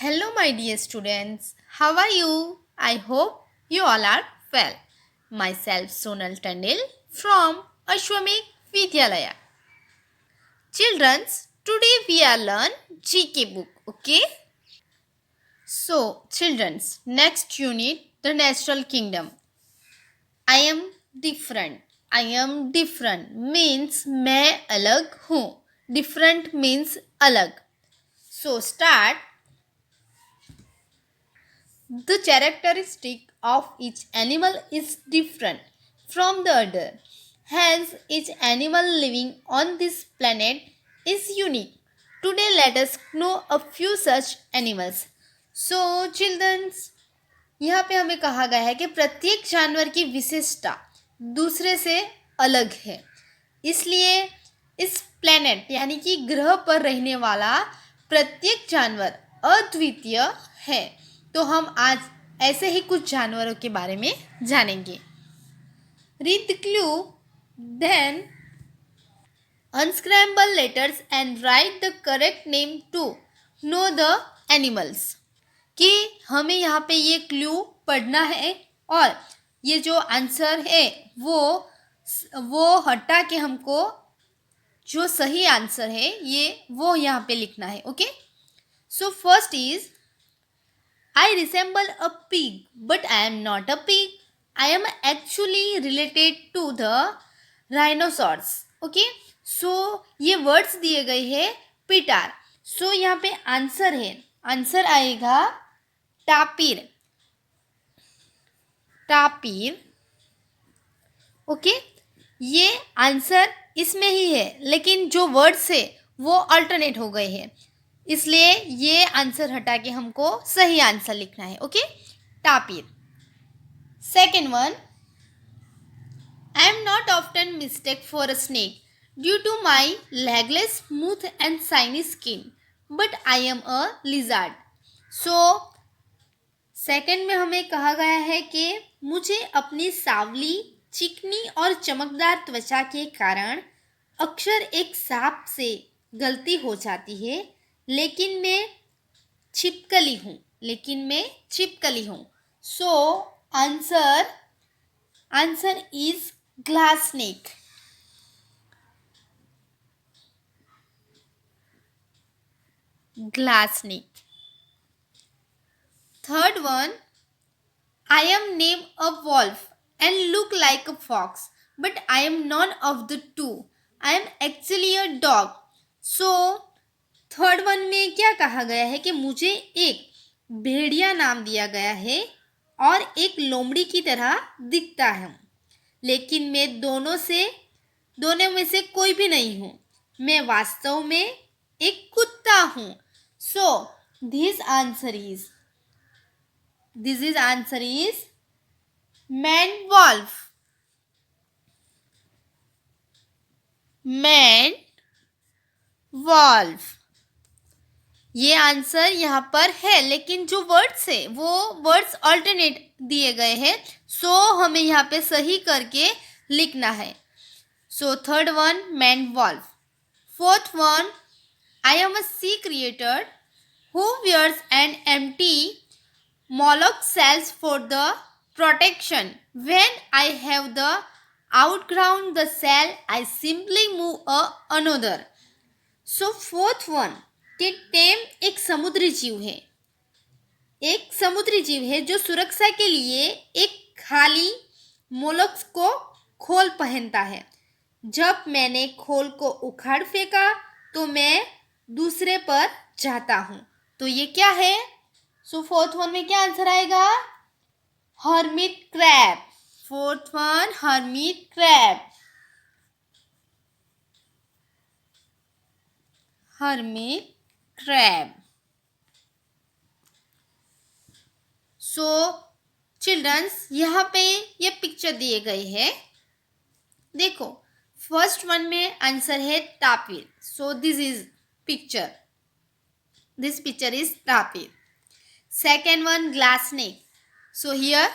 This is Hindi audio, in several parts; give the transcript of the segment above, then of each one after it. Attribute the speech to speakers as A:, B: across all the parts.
A: Hello, my dear students. How are you? I hope you all are well. Myself, Sonal Tandil from Ashwamekh Vidyalaya. Childrens, today we are learn GK book. Okay. So, childrens, next unit, the natural kingdom. I am different. I am different means मैं अलग हूँ. Different means अलग. So start. The characteristic of each animal is different from the other. Hence, each animal living on this planet is unique. Today, let us know a few such animals. So, children, यहाँ पे हमें कहा गया है कि प्रत्येक जानवर की विशेषता दूसरे से अलग है. इसलिए इस प्लेनेट यानी कि ग्रह पर रहने वाला प्रत्येक जानवर अद्वितीय है. तो हम आज ऐसे ही कुछ जानवरों के बारे में जानेंगे. Read the clue, then unscramble letters and write the correct name to know the animals. कि हमें यहाँ पे ये क्लू पढ़ना है और ये जो आंसर है वो हटा के हमको जो सही आंसर है ये वो यहाँ पे लिखना है. Okay. So first is I resemble a pig, but I am not a pig. I am actually related to the rhinoceros. Okay. So ये वर्ड्स दिए गए हैं पिटार. सो यहाँ पे आंसर है, आंसर आएगा टापिर. टापिर. ओके. ये आंसर इसमें ही है लेकिन जो वर्ड्स है वो अल्टरनेट हो गए हैं, इसलिए ये आंसर हटा के हमको सही आंसर लिखना है. Okay. Tapir. Second one, I am not often mistake for a snake due to my legless smooth and shiny skin but I am a lizard. So second में हमें कहा गया है कि मुझे अपनी सांवली चिकनी और चमकदार त्वचा के कारण अक्सर एक सांप से गलती हो जाती है, लेकिन मैं छिपकली हूँ. So answer is glass snake. Glass snake. Third one, I am named a wolf and look like a fox, but I am none of the two. I am actually a dog. So, third one में क्या कहा गया है कि मुझे एक भेड़िया नाम दिया गया है और एक लोमड़ी की तरह दिखता है, लेकिन मैं दोनों में से कोई भी नहीं हूँ. मैं वास्तव में एक कुत्ता हूँ. So this answer is man wolf. Man wolf. ये आंसर यहाँ पर है लेकिन जो वर्ड्स है वो वर्ड्स अल्टरनेट दिए गए हैं, सो हमें यहाँ पे सही करके लिखना है. So third one man wolf. Fourth one, I am a sea creature who wears an empty mollusk cells for the protection. When I have the outgrown the cell, I simply move another. So fourth one, कि टेम एक समुद्री जीव है जो सुरक्षा के लिए एक खाली मोलस्क को खोल पहनता है. जब मैंने खोल को उखाड़ फेंका तो मैं दूसरे पर जाता हूँ. तो ये क्या है? सो फोर्थ वन में क्या आंसर आएगा? Hermit crab. Fourth one hermit crab. Hermit crab. So childrens यहाँ पे ये पिक्चर दिए गए हैं. देखो फर्स्ट वन में आंसर है tapir. So this is picture. This picture is tapir. Second one glass snake. So here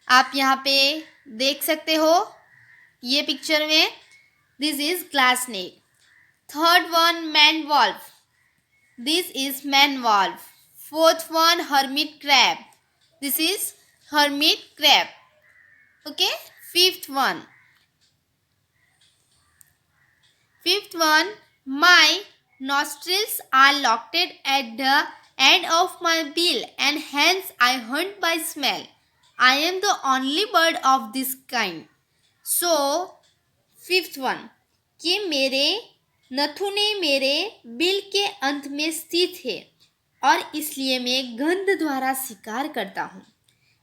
A: आप यहाँ पे देख सकते हो ये पिक्चर में this is glass snake. Third one man wolf. This is man wolf. Fourth one, hermit crab. This is hermit crab. Okay. Fifth one, my nostrils are located at the end of my bill and hence I hunt by smell. I am the only bird of this kind. So, fifth one, कि मेरे नथुने मेरे बिल के अंत में स्थित है और इसलिए मैं गंध द्वारा शिकार करता हूँ.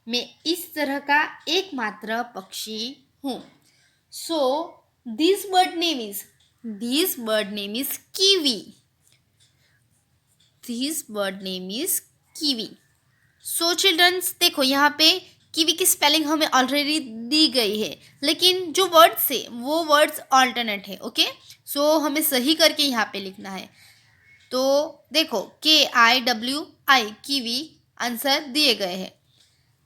A: मैं इस तरह का एकमात्र पक्षी हूँ. So, this bird name is kiwi. This bird name is kiwi. So childrens, देखो यहाँ पे कीवी की स्पेलिंग हमें ऑलरेडी दी गई है, लेकिन जो वर्ड्स है वो वर्ड्स ऑल्टरनेट है. ओके, सो हमें सही करके यहाँ पे लिखना है. तो देखो KIWI कीवी आंसर दिए गए हैं.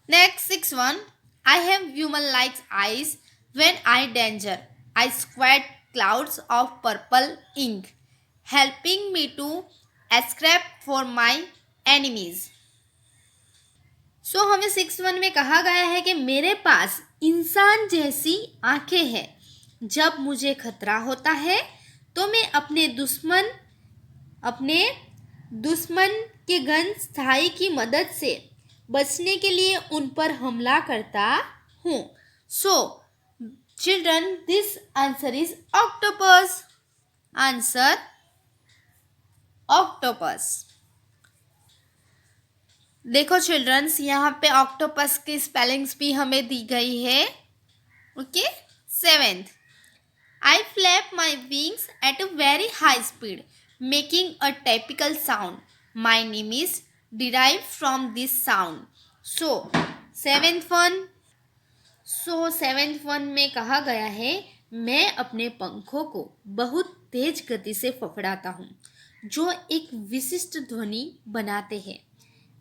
A: Next 6 one, I have human like eyes when I danger I square clouds of purple ink, helping me to escape for my enemies. So हमें 6-1 में कहा गया है कि मेरे पास इंसान जैसी आंखें हैं. जब मुझे खतरा होता है तो मैं अपने दुश्मन के गन स्थाई की मदद से बचने के लिए उन पर हमला करता हूँ. So children, this answer is octopus. Answer octopus. देखो चिल्ड्रंस, यहाँ पे ऑक्टोपस की स्पेलिंग्स भी हमें दी गई है. Okay. 7th, I flap my wings at a very high speed, making a typical sound. My name is derived from this sound. So, 7th one में कहा गया है मैं अपने पंखों को बहुत तेज गति से फफड़ाता हूँ जो एक विशिष्ट ध्वनि बनाते हैं.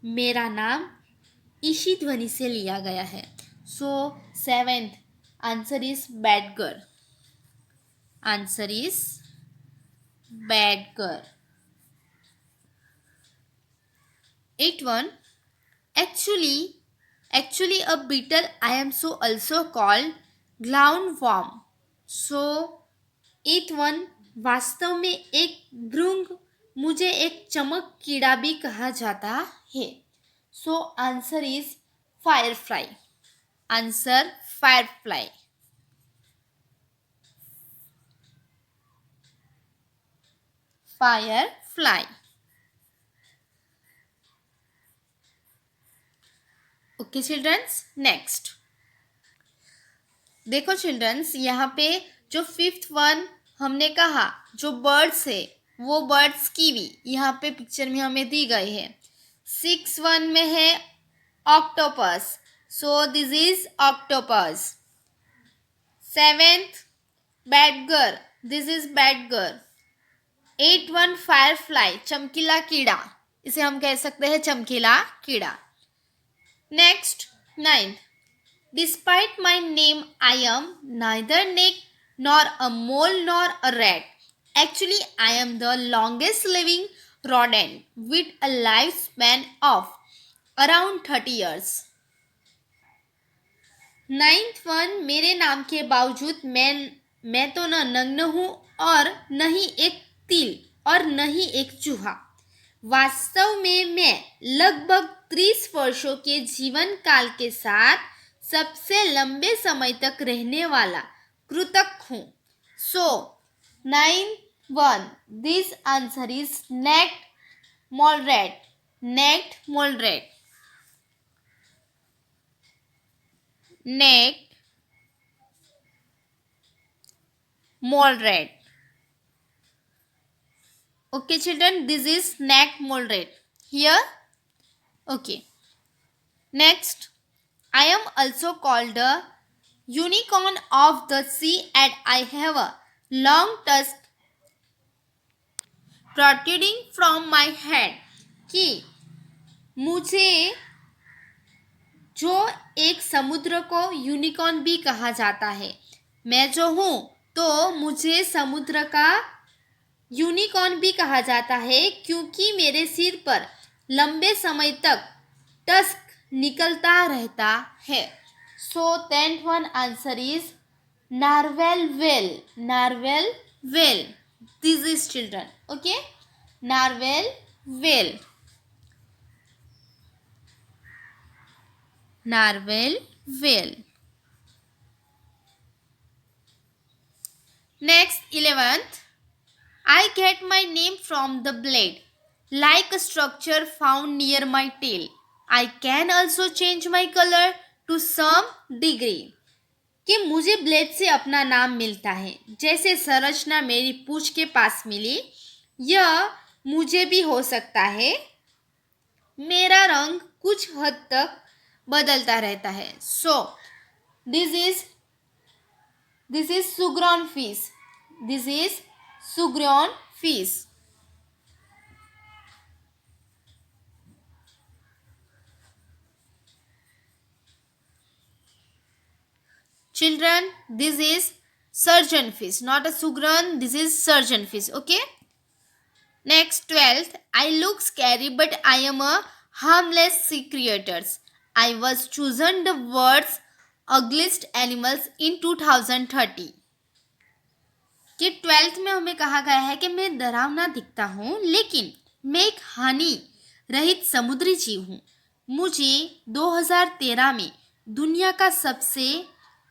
A: मेरा नाम इसी ध्वनि से लिया गया है. So 7th answer is badger. Answer is badger. 8th one, Actually, a beetle I am so also called glandworm. So, 8th one, वास्तव में एक भृंग मुझे एक चमक कीड़ा भी कहा जाता है. So, answer is firefly. Answer firefly. Firefly. Okay childrens, next देखो चिल्ड्रंस, यहाँ पे जो 5th वन हमने कहा जो बर्ड्स है वो बर्ड्स कीवी यहाँ पे पिक्चर में हमें दी गई है. 6th वन में है octopus. So this is octopus. 7th badger. This is badger. 8th one firefly, चमकीला कीड़ा. इसे हम कह सकते हैं चमकीला कीड़ा. Next, 9th. Despite my name, I am neither snake nor a mole nor a rat. Actually, I am the longest living rodent with a lifespan of around 30 years. 9th one, मेरे नाम के बावजूद मैं तो न नग्न हूँ और न ही एक तिल और न ही एक चूहा. वास्तव में मैं लगभग 30 वर्षों के जीवन काल के साथ सबसे लंबे समय तक रहने वाला कृतक हूँ. So 9th one, this answer is naked mole rat. Necked mole rat. Necked mole rat. Okay children, this is necked mole rat. Here. Okay. Next, I am also called the unicorn of the sea and I have a long tusk protruding from my head. कि मुझे जो एक समुद्र को यूनिकॉर्न भी कहा जाता है, मैं जो हूँ तो मुझे समुद्र का यूनिकॉर्न भी कहा जाता है क्योंकि मेरे सिर पर लंबे समय तक टस्क निकलता रहता है. So 10th one answer is narwhal whale. Narwhal whale. This is children. Okay, narwhal whale. Narwhal whale. Next, 11th. I get my name from the blade, like a structure found near my tail. I can also change my color to some degree. कि मुझे ब्लेड से अपना नाम मिलता है, जैसे संरचना मेरी पूंछ के पास मिली. यह मुझे भी हो सकता है. मेरा रंग कुछ हद तक बदलता रहता है. So this is surgeon fish. This is surgeon fish. Children, this is surgeon fish, not a sugran. This is surgeon fish. Okay. Next, 12th. I look scary, but I am a harmless sea creatures. I was chosen the world's ugliest animals in 2030. कि 12th में हमें कहा गया है कि मैं डरावना दिखता हूँ, लेकिन मैं एक हानि रहित समुद्री जीव हूँ. मुझे 2013 में दुनिया का सबसे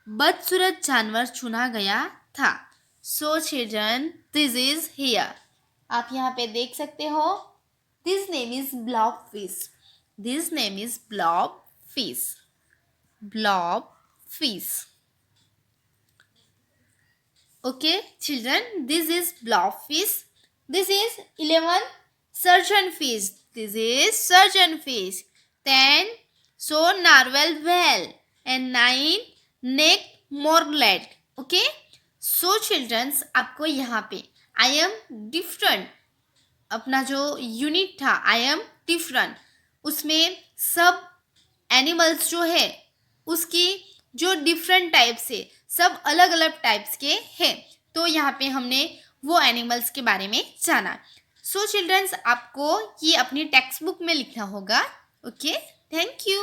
A: बदसूरत जानवर चुना गया था. So children, this is here. आप यहाँ पे देख सकते हो. This name is blob fish. This name is blob fish. Blob fish. Okay, children, this is blobfish. This is 11 surgeon fish. This is surgeon fish. 10 so narwhal whale and 9 neck morlet. Okay, so children, आपको यहाँ पे I am different अपना जो यूनिट था I am different, उसमें सब एनिमल्स जो है उसकी जो डिफरेंट टाइप से सब अलग अलग टाइप्स के हैं. तो यहाँ पे हमने वो एनिमल्स के बारे में जाना. सो चिल्ड्रंस, आपको ये अपनी टेक्स्ट बुक में लिखना होगा. Okay, thank you.